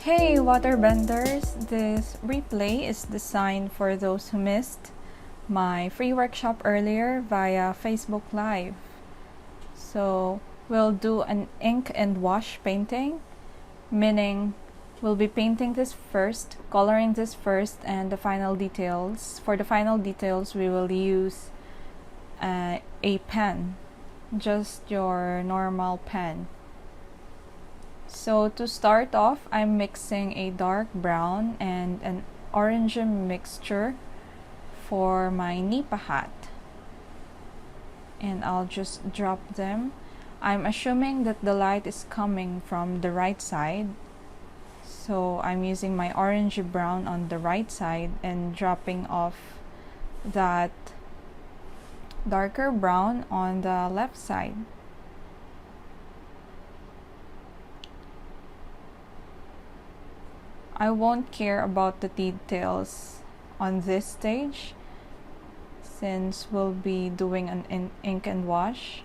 Hey waterbenders! This replay is designed for those who missed my free workshop earlier via Facebook Live. So we'll do an ink and wash painting, meaning we'll be painting this first, coloring this first, and the final details. For the final details, we will use a pen, just your normal pen. So to start off, I'm mixing a dark brown and an orange mixture for my nipa hat. And I'll just drop them. I'm assuming that the light is coming from the right side. So I'm using my orangey brown on the right side and dropping off that darker brown on the left side. I won't care about the details on this stage since we'll be doing an ink and wash.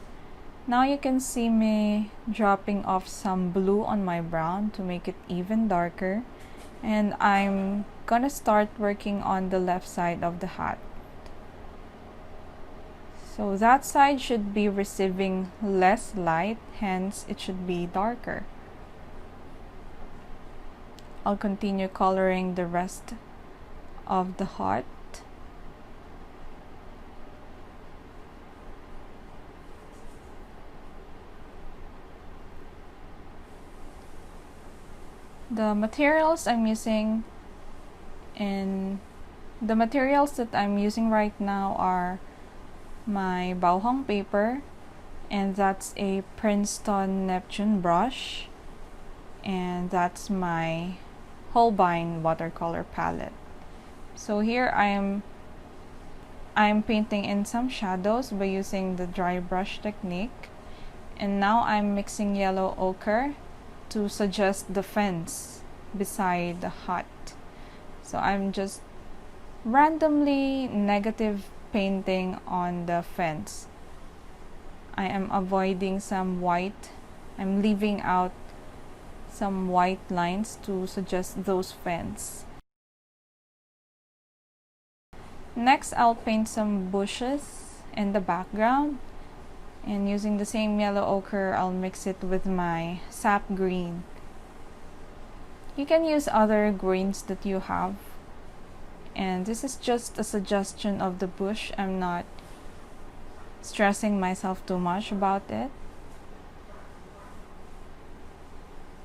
Now you can see me dropping off some blue on my brown to make it even darker, and I'm gonna start working on the left side of the hat. So that side should be receiving less light, hence it should be darker. I'll continue coloring the rest of the heart. The materials that I'm using right now are my Bauhong paper, and that's a Princeton Neptune brush, and that's my Holbein watercolor palette. So here I'm painting in some shadows by using the dry brush technique, and now I'm mixing yellow ochre to suggest the fence beside the hut. So I'm just randomly negative painting on the fence. I am avoiding some white. I'm leaving out some white lines to suggest those fence. Next, I'll paint some bushes in the background, and using the same yellow ochre, I'll mix it with my sap green. You can use other greens that you have, and this is just a suggestion of the bush. I'm not stressing myself too much about it.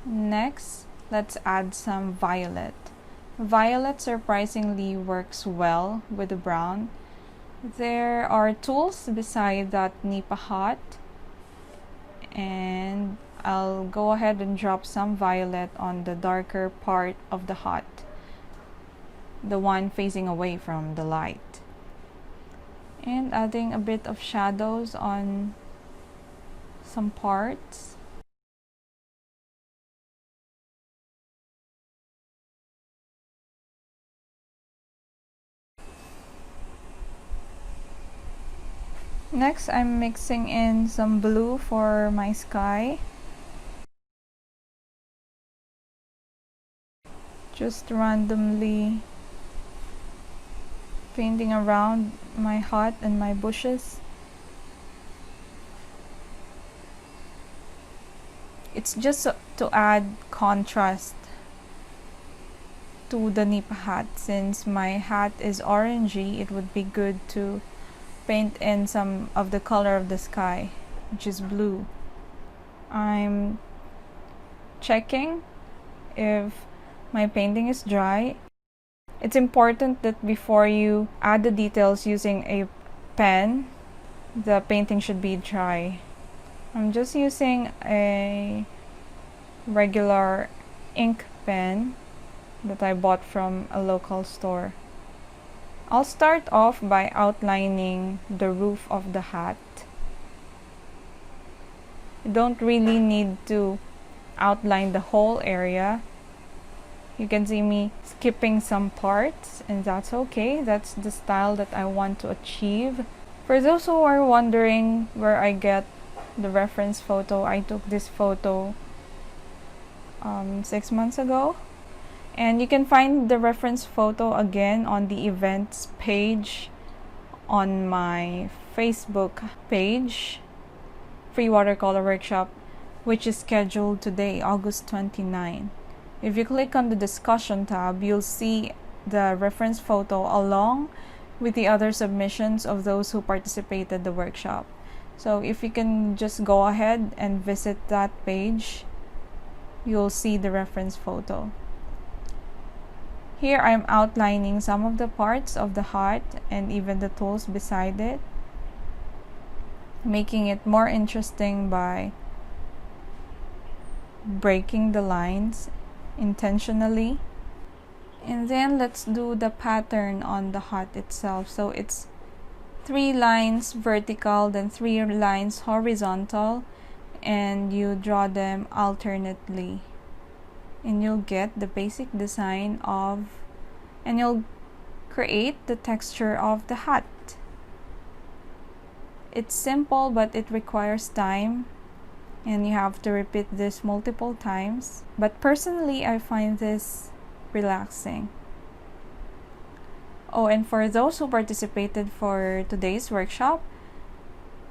Next, let's add some violet. Violet surprisingly works well with the brown. There are tools beside that nipa hat, and I'll go ahead and drop some violet on the darker part of the hat, the one facing away from the light, and adding a bit of shadows on some parts. Next, I'm mixing in some blue for my sky. Just randomly painting around my hut and my bushes. It's just to add contrast to the nipa hat. Since my hat is orangey, it would be good to paint in some of the color of the sky, which is blue. I'm checking if my painting is dry. It's important that before you add the details using a pen, the painting should be dry. I'm just using a regular ink pen that I bought from a local store. I'll start off by outlining the roof of the hat. You don't really need to outline the whole area. You can see me skipping some parts, and that's okay. That's the style that I want to achieve For those who are wondering where I get the reference photo, I took this photo 6 months ago. And you can find the reference photo again on the events page on my Facebook page, Free Watercolor Workshop, which is scheduled today, August 29. If you click on the discussion tab, you'll see the reference photo along with the other submissions of those who participated the workshop. So if you can just go ahead and visit that page, you'll see the reference photo. Here I'm outlining some of the parts of the heart and even the tools beside it, making it more interesting by breaking the lines intentionally. And then let's do the pattern on the heart itself. So it's 3 lines vertical, then 3 lines horizontal, and you draw them alternately. And you'll get the basic design of, and you'll create the texture of the hat. It's simple, but it requires time, and you have to repeat this multiple times. But personally, I find this relaxing. Oh, and for those who participated for today's workshop,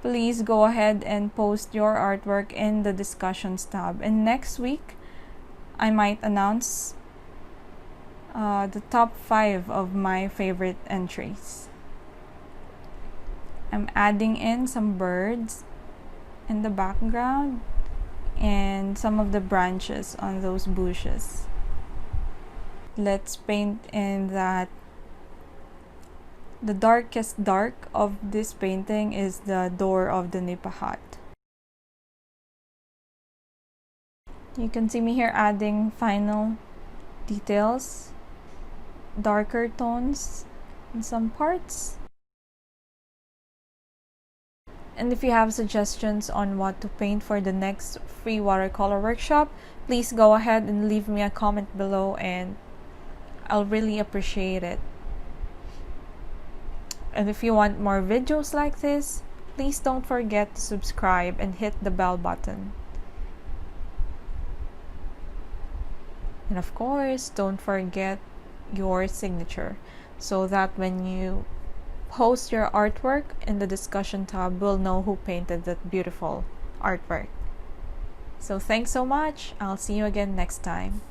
please go ahead and post your artwork in the discussions tab. And next week, I might announce the top 5 of my favorite entries. I'm adding in some birds in the background and some of the branches on those bushes. Let's paint in that. The darkest dark of this painting is the door of the nipa hut. You can see me here adding final details, darker tones in some parts. And if you have suggestions on what to paint for the next free watercolor workshop, please go ahead and leave me a comment below, and I'll really appreciate it. And if you want more videos like this, please don't forget to subscribe and hit the bell button. And of course, don't forget your signature, so that when you post your artwork in the discussion tab, we'll know who painted that beautiful artwork. So thanks so much. I'll see you again next time.